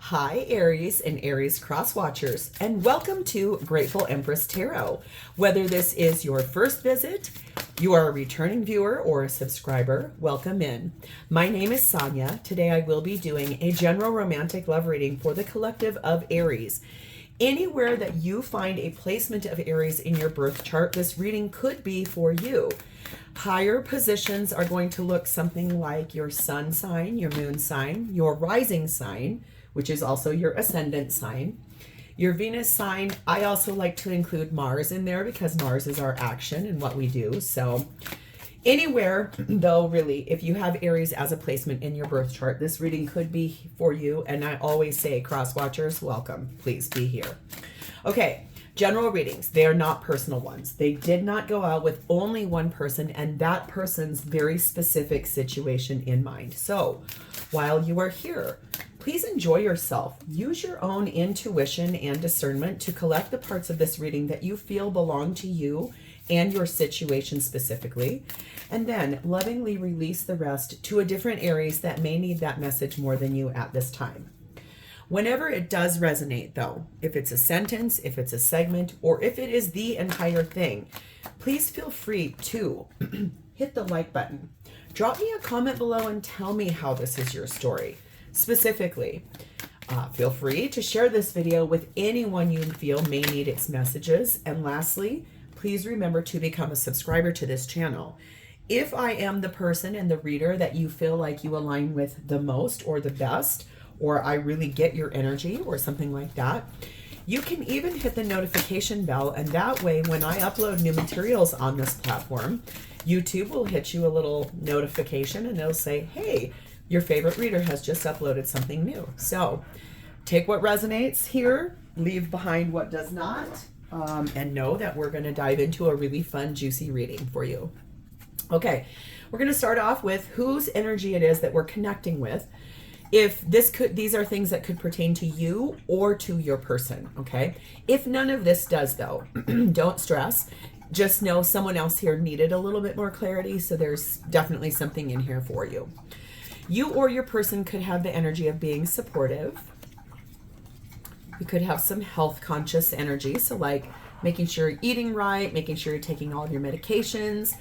Hi, Aries and Aries cross watchers, and welcome to Grateful Empress Tarot. Whether this is your first visit, you are a returning viewer, or a subscriber, welcome in. My name is Sonia. Today I will be doing a general romantic love reading for the collective of Aries. Anywhere that you find a placement of Aries in your birth chart, this reading could be for you. Higher positions are going to look something like your sun sign, your moon sign, your rising sign, which is also your ascendant sign, your Venus sign. I also like to include Mars in there because Mars is our action and what we do. So anywhere, though, really, if you have Aries as a placement in your birth chart, this reading could be for you. And I always say, cross watchers, welcome. Please be here. Okay. General readings, they are not personal ones. They did not go out with only one person and that person's very specific situation in mind. So while you are here, please enjoy yourself. Use your own intuition and discernment to collect the parts of this reading that you feel belong to you and your situation specifically, and then lovingly release the rest to a different Aries that may need that message more than you at this time. Whenever it does resonate, though, if it's a sentence, if it's a segment, or if it is the entire thing, please feel free to hit the like button. Drop me a comment below and tell me how this is your story. Specifically, feel free to share this video with anyone you feel may need its messages. And lastly, please remember to become a subscriber to this channel. If I am the person and the reader that you feel like you align with the most or the best, or I really get your energy or something like that, you can even hit the notification bell, and that way when I upload new materials on this platform, YouTube will hit you a little notification and they'll say, hey, your favorite reader has just uploaded something new. So take what resonates here, leave behind what does not, and know that we're going to dive into a really fun, juicy reading for you. Okay, we're going to start off with whose energy it is that we're connecting with. If these are things that could pertain to you or to your person, okay? If none of this does, though, don't stress. Just know someone else here needed a little bit more clarity, so there's definitely something in here for you. You or your person could have the energy of being supportive. You could have some health conscious energy, so like making sure you're eating right, making sure you're taking all of your medications,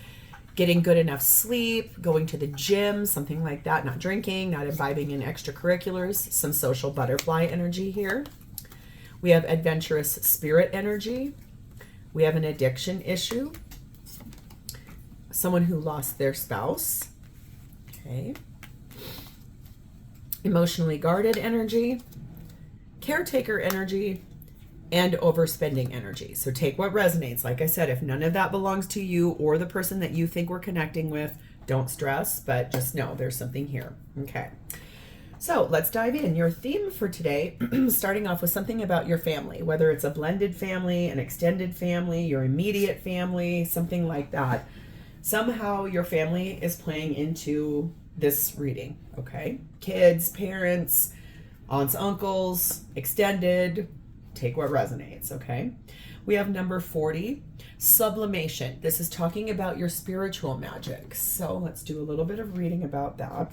getting good enough sleep, going to the gym, something like that, not drinking, not imbibing in extracurriculars, some social butterfly energy here. We have adventurous spirit energy. We have an addiction issue. Someone who lost their spouse. Okay. Emotionally guarded energy. Caretaker energy. And overspending energy. So take what resonates. Like I said, if none of that belongs to you or the person that you think we're connecting with, don't stress, but just know there's something here. Okay. So let's dive in. Your theme for today, starting off with something about your family, whether it's a blended family, an extended family, your immediate family, something like that. Somehow your family is playing into this reading. Okay. Kids, parents, aunts, uncles, extended. Take what resonates, okay? We have number 40, sublimation. This is talking about your spiritual magic. So let's do a little bit of reading about that.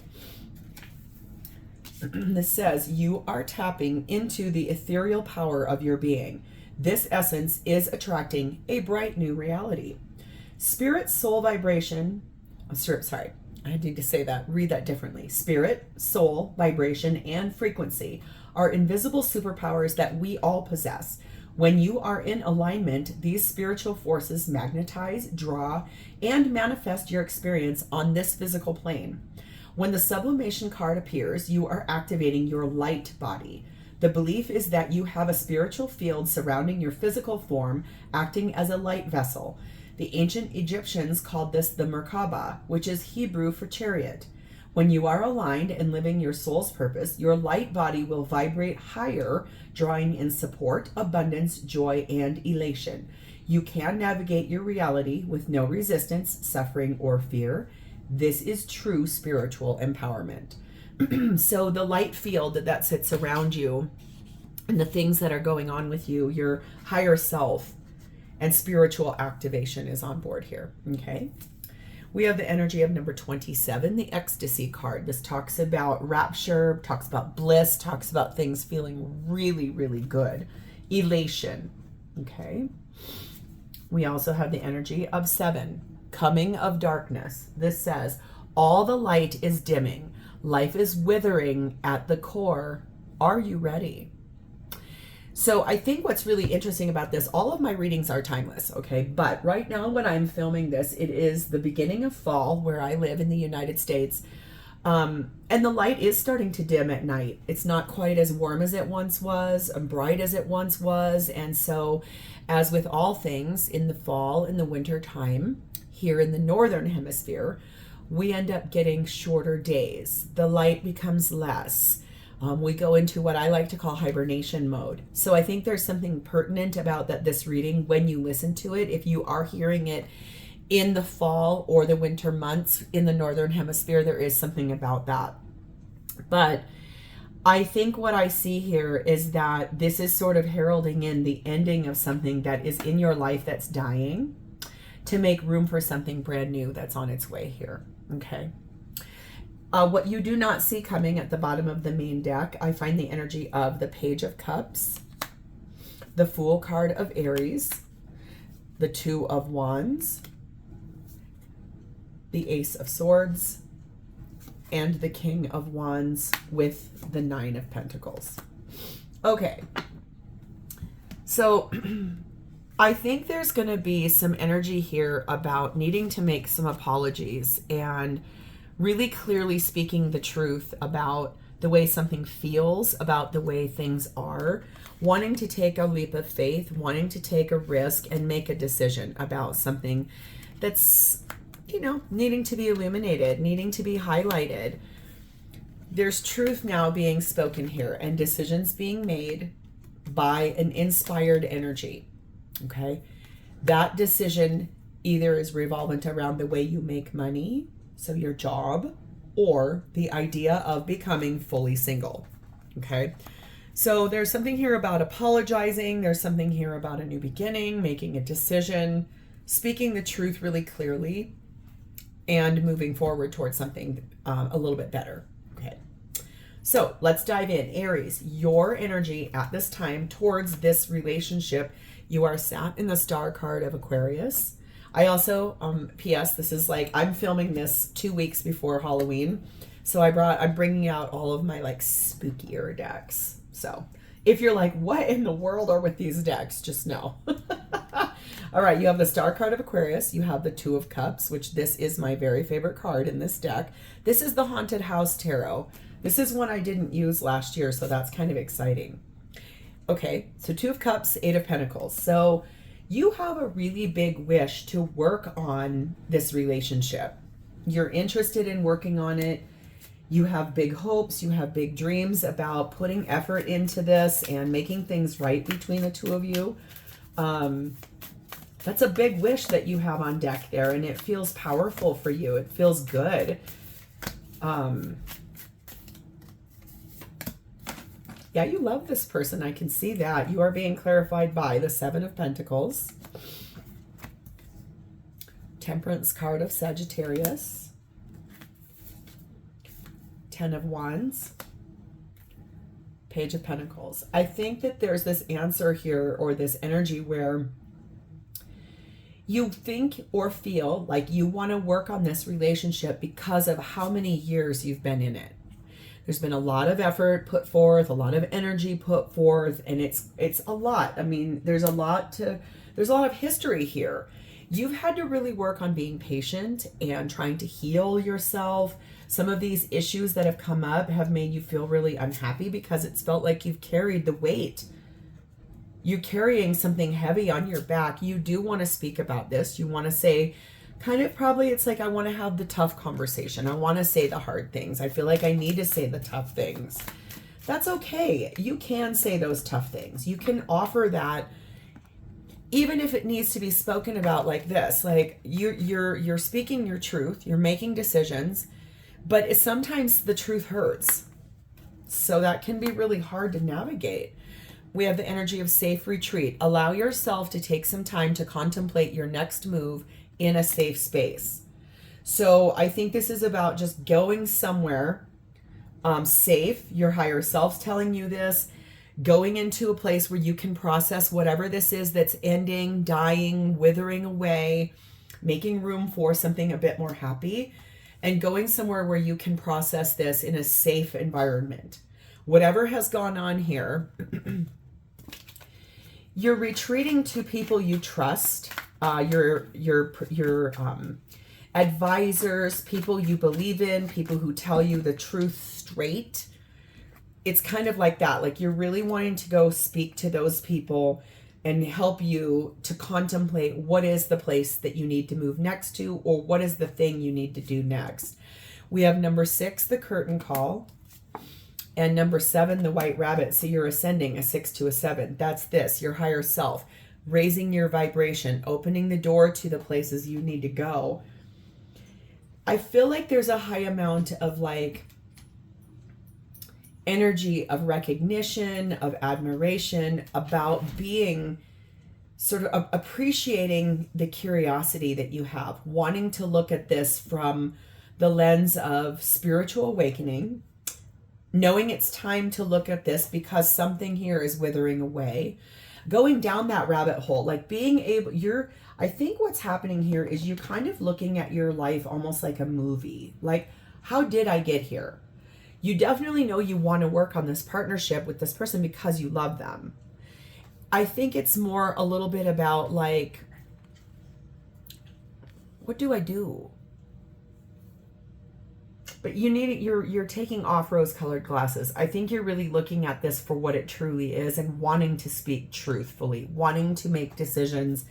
This says, you are tapping into the ethereal power of your being. This essence is attracting a bright new reality. Spirit, soul vibration, sorry, I need to say that, read that differently. Spirit, soul, vibration, and frequency are invisible superpowers that we all possess. When you are in alignment, these spiritual forces magnetize, draw, and manifest your experience on this physical plane. When the sublimation card appears, you are activating your light body. The belief is that you have a spiritual field surrounding your physical form, acting as a light vessel. The ancient Egyptians called this the Merkaba, which is Hebrew for chariot. When you are aligned and living your soul's purpose, your light body will vibrate higher, drawing in support, abundance, joy, and elation. You can navigate your reality with no resistance, suffering, or fear. This is true spiritual empowerment. So the light field that sits around you and the things that are going on with you, your higher self and spiritual activation is on board here, okay? We have the energy of number 27, the ecstasy card. This talks about rapture, talks about bliss, talks about things feeling really, really good. Elation, okay? We also have the energy of 7, coming of darkness. This says, all the light is dimming. Life is withering at the core. Are you ready? So I think what's really interesting about this, all of my readings are timeless, okay? But right now when I'm filming this, it is the beginning of fall where I live in the United States. And the light is starting to dim at night. It's not quite as warm as it once was, and bright as it once was. And so as with all things in the fall and the winter time, here in the Northern Hemisphere, we end up getting shorter days. The light becomes less. We go into what I like to call hibernation mode. So I think there's something pertinent about this reading when you listen to it. If you are hearing it in the fall or the winter months in the Northern Hemisphere, there is something about that. But I think what I see here is that this is sort of heralding in the ending of something that is in your life that's dying to make room for something brand new that's on its way here, okay? What you do not see coming at the bottom of the main deck, I find the energy of the Page of Cups, the Fool card of Aries, the Two of Wands, the Ace of Swords, and the King of Wands with the Nine of Pentacles. Okay, so I think there's going to be some energy here about needing to make some apologies and really clearly speaking the truth about the way something feels, about the way things are, wanting to take a leap of faith, wanting to take a risk and make a decision about something that's, you know, needing to be illuminated, needing to be highlighted. There's truth now being spoken here and decisions being made by an inspired energy, okay? That decision either is revolvent around the way you make money, so your job, or the idea of becoming fully single, okay? So there's something here about apologizing. There's something here about a new beginning, making a decision, speaking the truth really clearly, and moving forward towards something a little bit better, okay? So let's dive in. Aries, your energy at this time towards this relationship, you are sat in the Star card of Aquarius. I also, P.S., this is like, I'm filming this 2 weeks before Halloween. So I'm bringing out all of my like spookier decks. So if you're like, what in the world are with these decks? Just know. All right, you have the Star card of Aquarius. You have the Two of Cups, which this is my very favorite card in this deck. This is the Haunted House Tarot. This is one I didn't use last year, so that's kind of exciting. Okay, so Two of Cups, Eight of Pentacles. So you have a really big wish to work on this relationship. You're interested in working on it. You have big hopes. You have big dreams about putting effort into this and making things right between the two of you. That's a big wish that you have on deck there, and it feels powerful for you. It feels good. Yeah, you love this person. I can see that. You are being clarified by the Seven of Pentacles, Temperance card of Sagittarius, Ten of Wands, Page of Pentacles. I think that there's this answer here, or this energy where you think or feel like you want to work on this relationship because of how many years you've been in it. There's been a lot of effort put forth, a lot of energy put forth, and it's a lot. I mean, there's a lot of history here. You've had to really work on being patient and trying to heal yourself. Some of these issues that have come up have made you feel really unhappy because it's felt like you've carried the weight. You're carrying something heavy on your back. You do want to speak about this. You want to say, kind of probably it's like, I want to have the tough conversation. I want to say the hard things. I feel like I need to say the tough things. That's okay. You can say those tough things. You can offer that, even if it needs to be spoken about like this. Like you're speaking your truth. You're making decisions, but sometimes the truth hurts. So that can be really hard to navigate. We have the energy of safe retreat. Allow yourself to take some time to contemplate your next move in a safe space. So I think this is about just going somewhere safe. Your higher self's telling you this. Going into a place where you can process whatever this is that's ending, dying, withering away, making room for something a bit more happy, and going somewhere where you can process this in a safe environment. Whatever has gone on here, you're retreating to people you trust, your advisors, people you believe in, people who tell you the truth straight. It's kind of like that. Like you're really wanting to go speak to those people and help you to contemplate what is the place that you need to move next to, or what is the thing you need to do next. We have number 6, the curtain call, and number 7, the white rabbit. So you're ascending a 6 to a 7. That's this, your higher self, raising your vibration, opening the door to the places you need to go. I feel like there's a high amount of like energy of recognition, of admiration, about being sort of appreciating the curiosity that you have, wanting to look at this from the lens of spiritual awakening, knowing it's time to look at this because something here is withering away, going down that rabbit hole, like being able, I think what's happening here is you're kind of looking at your life almost like a movie. Like, how did I get here? You definitely know you want to work on this partnership with this person because you love them. I think it's more a little bit about like, what do I do? But you're taking off rose-colored glasses. I think you're really looking at this for what it truly is and wanting to speak truthfully, wanting to make decisions,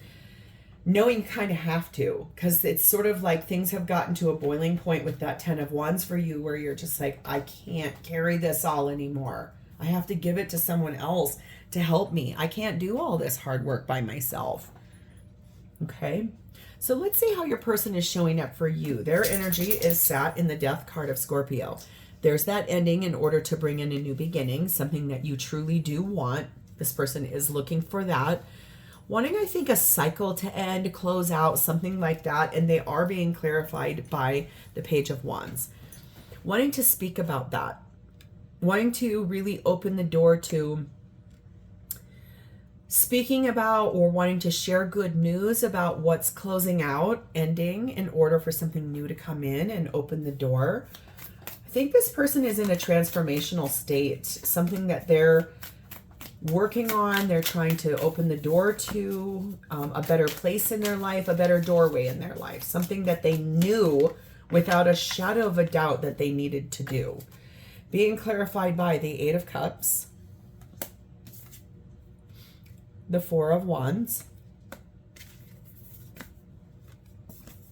knowing you kind of have to, because it's sort of like things have gotten to a boiling point with that 10 of Wands for you where you're just like, I can't carry this all anymore. I have to give it to someone else to help me. I can't do all this hard work by myself. Okay. So let's see how your person is showing up for you. Their energy is sat in the Death card of Scorpio. There's that ending in order to bring in a new beginning, something that you truly do want. This person is looking for that. Wanting, I think, a cycle to end, close out, something like that. And they are being clarified by the Page of Wands. Wanting to speak about that. Wanting to really open the door to speaking about or wanting to share good news about what's closing out, ending, in order for something new to come in and open the door. I think this person is in a transformational state, something that they're working on. They're trying to open the door to a better place in their life, a better doorway in their life, something that they knew without a shadow of a doubt that they needed to do. Being clarified by the 8 of Cups, the 4 of Wands,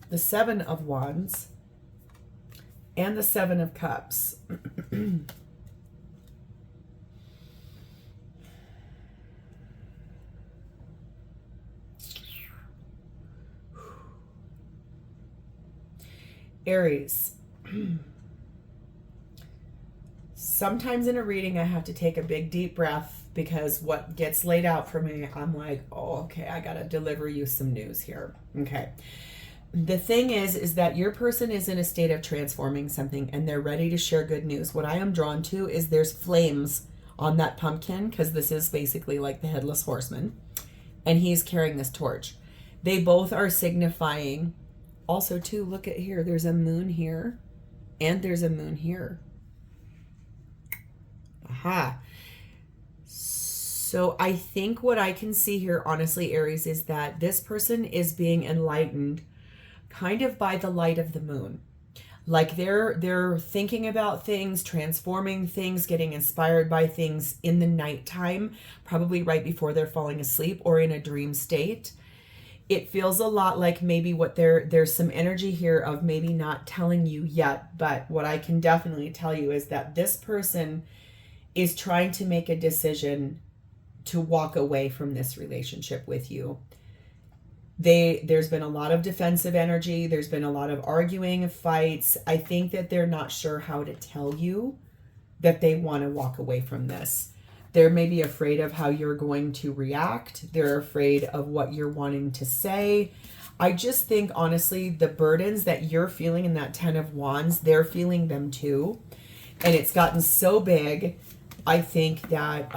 the 7 of Wands, and the 7 of Cups. Aries. Sometimes in a reading, I have to take a big deep breath because what gets laid out for me, I'm like, oh, okay, I got to deliver you some news here. Okay. The thing is that your person is in a state of transforming something and they're ready to share good news. What I am drawn to is there's flames on that pumpkin, because this is basically like the Headless Horseman, and he's carrying this torch. They both are signifying, also too, look at here, there's a moon here and there's a moon here. Aha. So I think what I can see here, honestly, Aries, is that this person is being enlightened kind of by the light of the moon. Like they're thinking about things, transforming things, getting inspired by things in the nighttime, probably right before they're falling asleep or in a dream state. It feels a lot like maybe what there's some energy here of maybe not telling you yet, but what I can definitely tell you is that this person is trying to make a decision to walk away from this relationship with you. There's been a lot of defensive energy. There's been a lot of arguing, fights. I think that they're not sure how to tell you that they want to walk away from this. They're maybe afraid of how you're going to react. They're afraid of what you're wanting to say. I just think, honestly, the burdens that you're feeling in that 10 of Wands, they're feeling them too. And it's gotten so big, I think that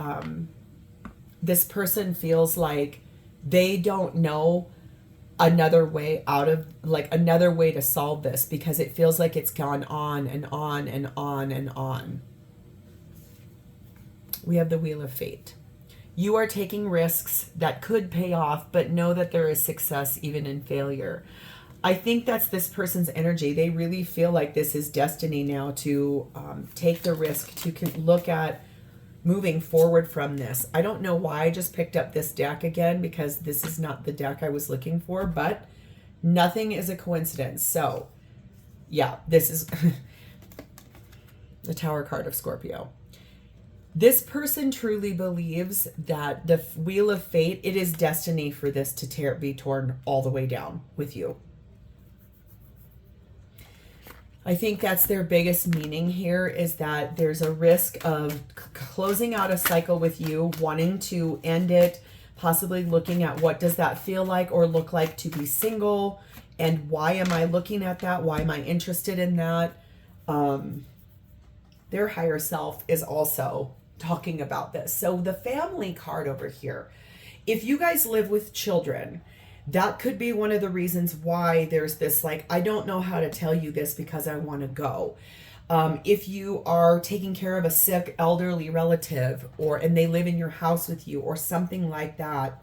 this person feels like they don't know another way out of, like, another way to solve this, because it feels like it's gone on and on and on and on. We have the Wheel of Fate. You are taking risks that could pay off, but know that there is success even in failure. I think that's this person's energy. They really feel like this is destiny now to take the risk, to look at moving forward from this. I don't know why I just picked up this deck again, because this is not the deck I was looking for, but nothing is a coincidence. So yeah, this is the Tower card of Scorpio. This person truly believes that the Wheel of Fate, it is destiny for this to be torn all the way down with you. I think that's their biggest meaning here, is that there's a risk of closing out a cycle with you, wanting to end it, possibly looking at what does that feel like or look like to be single, and why am I looking at that? Why am I interested in that? Their higher self is also talking about this. So the family card over here, if you guys live with children, that could be one of the reasons why there's this, like, I don't know how to tell you this because I want to go. If you are taking care of a sick elderly relative, and they live in your house with you or something like that,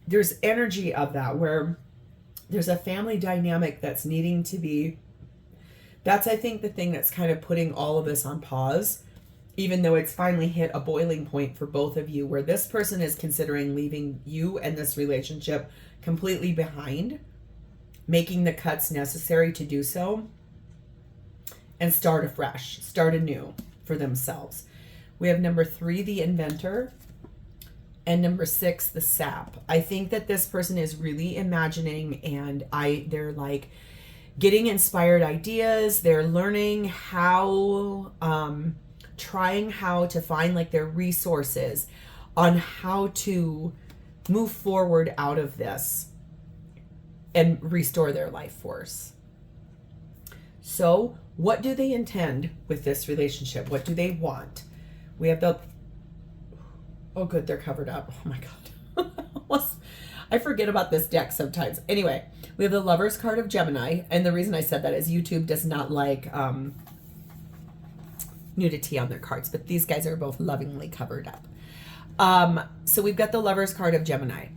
there's energy of that where there's a family dynamic that's needing to be, that's, I think, the thing that's kind of putting all of this on pause, even though it's finally hit a boiling point for both of you, where this person is considering leaving you and this relationship completely behind, making the cuts necessary to do so, and start afresh, start anew for themselves. We have number 3, the Inventor, and number 6, the Sap. I think that this person is really imagining, and they're like getting inspired ideas. They're learning how, trying how to find like their resources on how to move forward out of this and restore their life force. So what do they intend with this relationship? What do they want? We have the, oh good, they're covered up. Oh my God. I forget about this deck sometimes. Anyway, we have the Lover's card of Gemini. And the reason I said that is YouTube does not like nudity on their cards, but these guys are both lovingly covered up. So we've got the Lover's card of Gemini.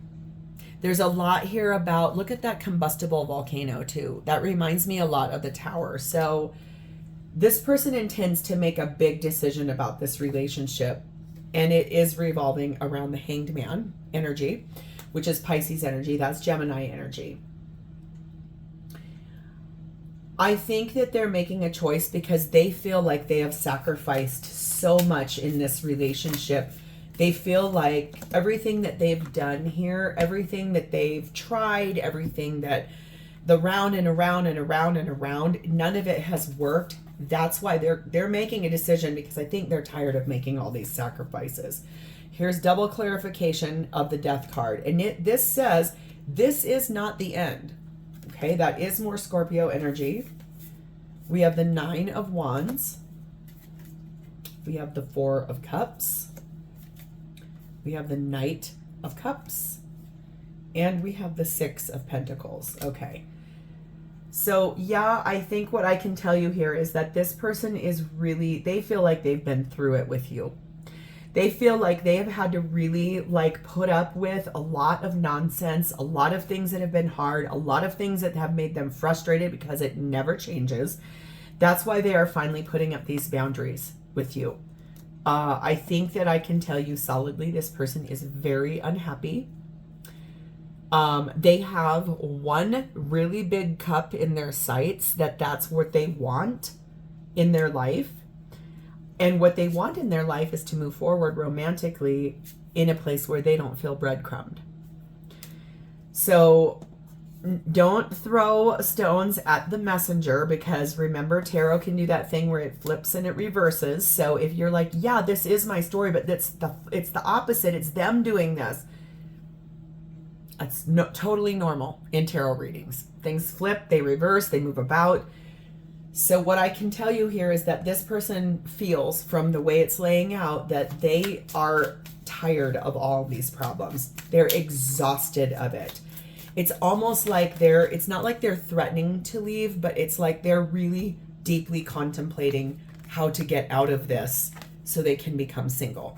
There's a lot here about, look at that combustible volcano too. That reminds me a lot of the Tower. So this person intends to make a big decision about this relationship, and it is revolving around the Hanged Man energy, which is Pisces energy. That's Gemini energy. I think that they're making a choice because they feel like they have sacrificed so much in this relationship. They feel like everything that they've done here, everything that they've tried, everything that the round and around and around and around, none of it has worked. That's why they're making a decision, because I think they're tired of making all these sacrifices. Here's double clarification of the Death card. And this says, this is not the end. Okay, that is more Scorpio energy. We have the 9 of Wands. We have the 4 of Cups. We have the Knight of Cups. And we have the 6 of Pentacles. Okay. So yeah, I think what I can tell you here is that this person is really, they feel like they've been through it with you. They feel like they have had to really like put up with a lot of nonsense, a lot of things that have been hard, a lot of things that have made them frustrated because it never changes. That's why they are finally putting up these boundaries with you. I think that I can tell you solidly this person is very unhappy. They have one really big cup in their sights that's what they want in their life. And what they want in their life is to move forward romantically in a place where they don't feel breadcrumbed. So don't throw stones at the messenger, because remember, tarot can do that thing where it flips and it reverses. So if you're like, yeah, this is my story, but it's the opposite, it's them doing this. That's totally normal in tarot readings. Things flip, they reverse, they move about. So what I can tell you here is that this person feels, from the way it's laying out, that they are tired of all these problems. They're exhausted of it. It's almost like it's not like they're threatening to leave, but it's like they're really deeply contemplating how to get out of this so they can become single.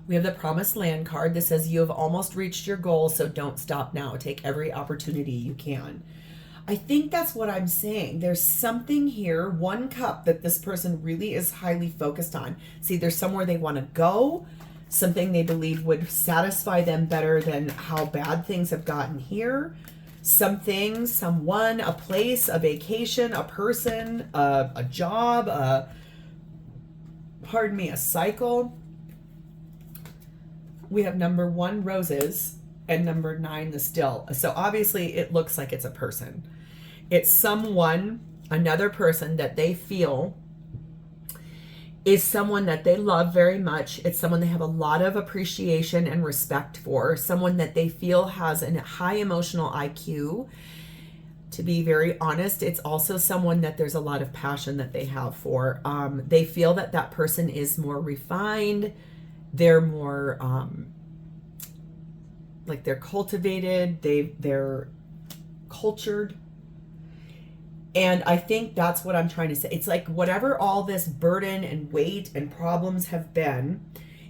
We have the Promised Land card. This says you have almost reached your goal, so don't stop now. Take every opportunity you can. I think that's what I'm saying. There's something here, one cup, that this person really is highly focused on. See, there's somewhere they want to go, something they believe would satisfy them better than how bad things have gotten here. Something, someone, a place, a vacation, a person, a job, a cycle. We have number 1, roses, and number 9, the still. So obviously it looks like it's a person. It's someone, another person that they feel is someone that they love very much. It's someone they have a lot of appreciation and respect for, someone that they feel has a high emotional IQ. To be very honest, it's also someone that there's a lot of passion that they have for. They feel that that person is more refined. They're more like they're cultivated. They're cultured. And I think that's what I'm trying to say. It's like whatever all this burden and weight and problems have been,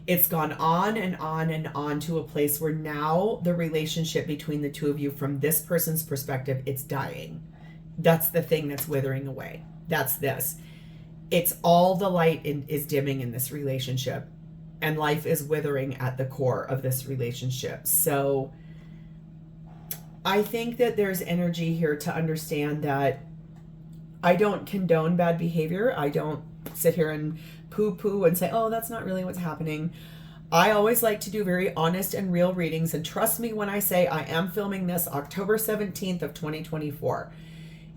it's gone on and on and on to a place where now the relationship between the two of you, from this person's perspective, it's dying. That's the thing that's withering away. That's this. It's all the light is dimming in this relationship, and life is withering at the core of this relationship. So I think that there's energy here to understand that I don't condone bad behavior. I don't sit here and poo-poo and say, oh, that's not really what's happening. I always like to do very honest and real readings. And trust me when I say I am filming this October 17th of 2024.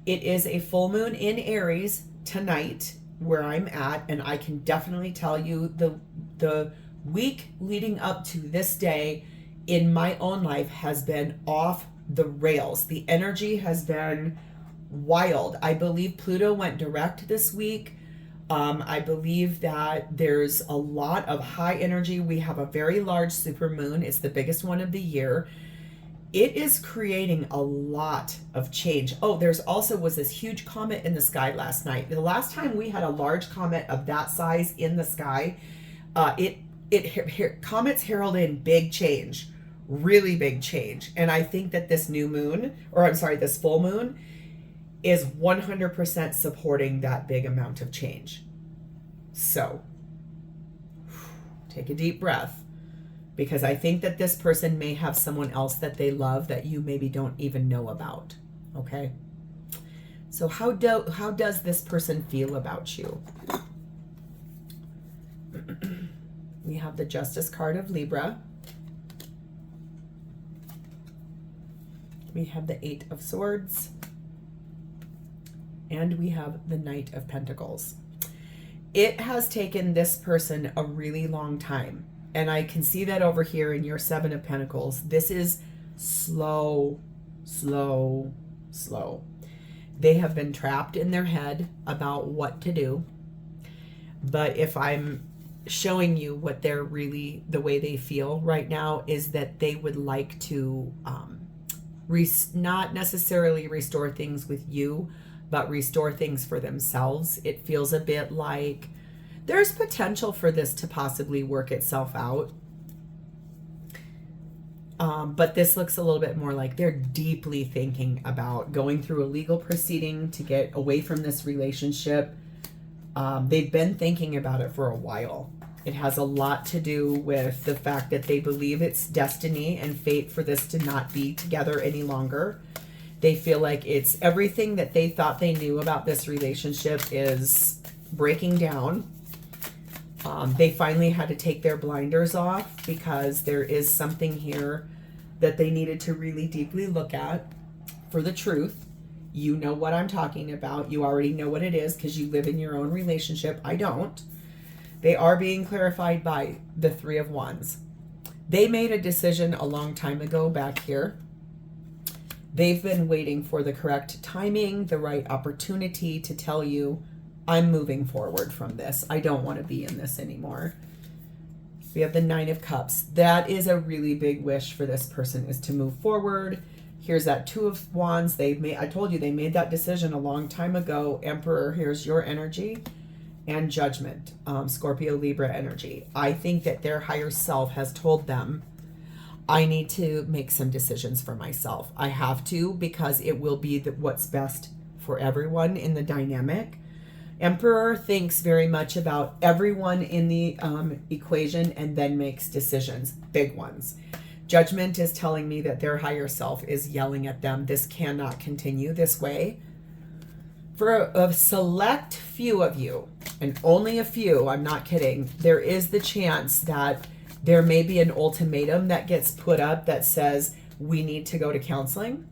It is a full moon in Aries tonight where I'm at. And I can definitely tell you the week leading up to this day in my own life has been off the rails. The energy has been wild. I believe Pluto went direct this week. I believe that there's a lot of high energy. We have a very large super moon. It's the biggest one of the year. It is creating a lot of change. Oh, there's also was this huge comet in the sky last night. The last time we had a large comet of that size in the sky, comets herald in big change, really big change. And I think that this this full moon is 100% supporting that big amount of change. So take a deep breath, because I think that this person may have someone else that they love that you maybe don't even know about. Okay. So how does this person feel about you? We have the Justice card of Libra. We have the 8 of Swords. And we have the Knight of Pentacles. It has taken this person a really long time. And I can see that over here in your 7 of Pentacles. This is slow, slow, slow. They have been trapped in their head about what to do. But if I'm showing you what they're really, the way they feel right now is that they would like to not necessarily restore things with you, but restore things for themselves. It feels a bit like there's potential for this to possibly work itself out. But this looks a little bit more like they're deeply thinking about going through a legal proceeding to get away from this relationship. They've been thinking about it for a while. It has a lot to do with the fact that they believe it's destiny and fate for this to not be together any longer. They feel like it's everything that they thought they knew about this relationship is breaking down. They finally had to take their blinders off because there is something here that they needed to really deeply look at for the truth. You know what I'm talking about. You already know what it is because you live in your own relationship. I don't. They are being clarified by the 3 of Wands. They made a decision a long time ago back here. They've been waiting for the correct timing, the right opportunity to tell you, I'm moving forward from this. I don't want to be in this anymore. We have the Nine of Cups. That is a really big wish for this person, is to move forward. Here's that Two of Wands. I told you they made that decision a long time ago. Emperor, here's your energy. And Judgment, Scorpio, Libra energy. I think that their higher self has told them, I need to make some decisions for myself. I have to, because it will be what's best for everyone in the dynamic. Emperor thinks very much about everyone in the equation and then makes decisions, big ones. Judgment is telling me that their higher self is yelling at them. This cannot continue this way. For a select few of you, and only a few, I'm not kidding, there is the chance that there may be an ultimatum that gets put up that says, we need to go to counseling.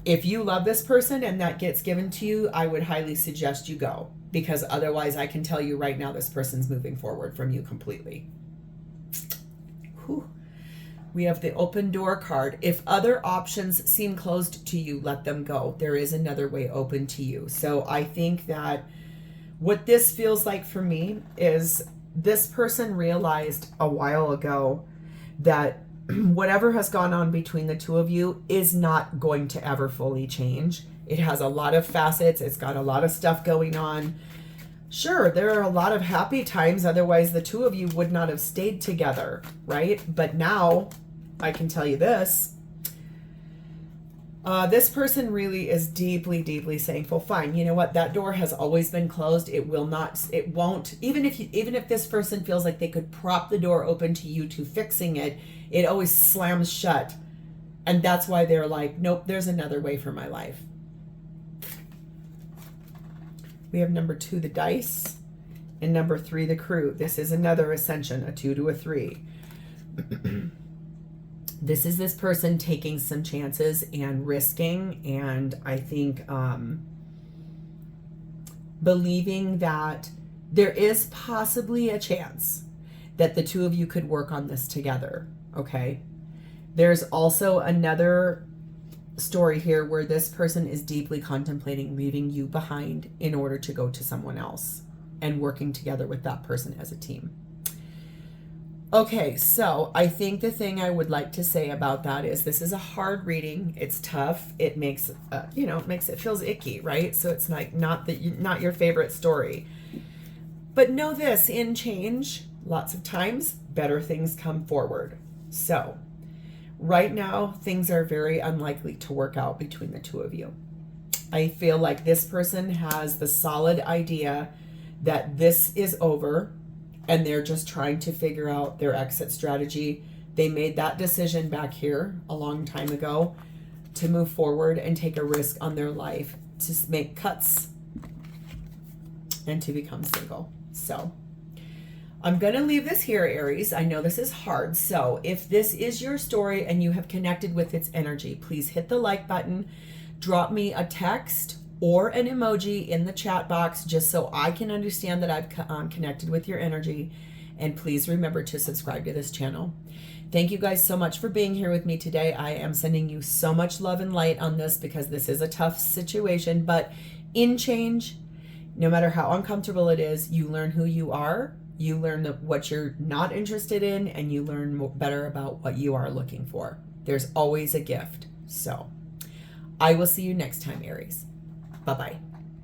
If you love this person and that gets given to you, I would highly suggest you go, because otherwise I can tell you right now this person's moving forward from you completely. Whew. We have the Open Door card. If other options seem closed to you, let them go. There is another way open to you. So I think that what this feels like for me is this person realized a while ago that whatever has gone on between the two of you is not going to ever fully change. It has a lot of facets. It's got a lot of stuff going on. Sure, there are a lot of happy times. Otherwise, the two of you would not have stayed together, right? But now, I can tell you this. This person really is deeply, deeply thankful. Fine, you know what? That door has always been closed. It won't, even if this person feels like they could prop the door open to you to fixing it, it always slams shut. And that's why they're like, nope, there's another way for my life. We have number 2, the dice, and number 3, the crew. This is another ascension, a 2 to a 3. This is this person taking some chances and risking, and I think believing that there is possibly a chance that the two of you could work on this together, okay? There's also another story here where this person is deeply contemplating leaving you behind in order to go to someone else and working together with that person as a team. Okay, so I think the thing I would like to say about that is this is a hard reading. It's tough. It makes it feels icky, right? So it's like not your favorite story. But know this, in change, lots of times better things come forward. So right now, things are very unlikely to work out between the two of you. I feel like this person has the solid idea that this is over, and they're just trying to figure out their exit strategy. They made that decision back here a long time ago to move forward and take a risk on their life, to make cuts and to become single. So I'm going to leave this here, Aries. I know this is hard. So if this is your story and you have connected with its energy, please hit the like button, drop me a text or an emoji in the chat box just so I can understand that I've connected with your energy. And please remember to subscribe to this channel. Thank you guys so much for being here with me today. I am sending you so much love and light on this because this is a tough situation, but in change, no matter how uncomfortable it is, you learn who you are, you learn what you're not interested in, and you learn better about what you are looking for. There's always a gift. So I will see you next time, Aries. Bye-bye.